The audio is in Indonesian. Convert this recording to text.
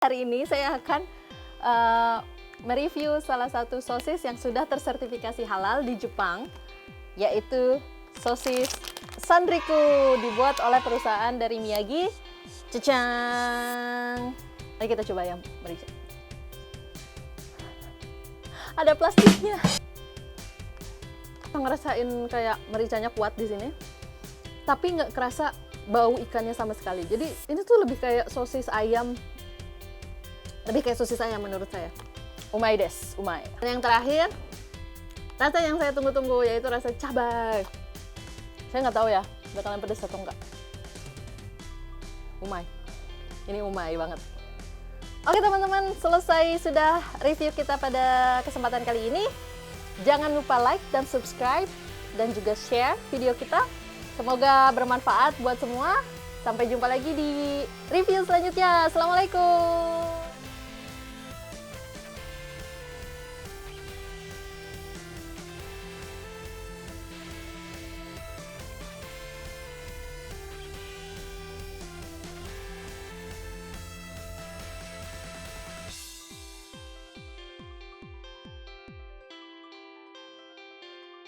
Hari ini saya akan mereview salah satu sosis yang sudah tersertifikasi halal di Jepang, yaitu sosis Sanriku, dibuat oleh perusahaan dari Miyagi. Cecang. Mari kita coba yang merica. Ada plastiknya. Kita ngerasain kayak mericanya kuat di sini, tapi nggak kerasa bau ikannya sama sekali. Jadi ini tuh lebih kayak sosis ayam. Lebih kayak sosis ayam menurut saya. Umai des, umai. Dan yang terakhir, rasa yang saya tunggu-tunggu yaitu rasa cabai. Saya nggak tahu ya, bakalan pedas atau enggak. Umai. Ini umai banget. Oke teman-teman, selesai sudah review kita pada kesempatan kali ini. Jangan lupa like dan subscribe dan juga share video kita. Semoga bermanfaat buat semua. Sampai jumpa lagi di review selanjutnya. Assalamualaikum.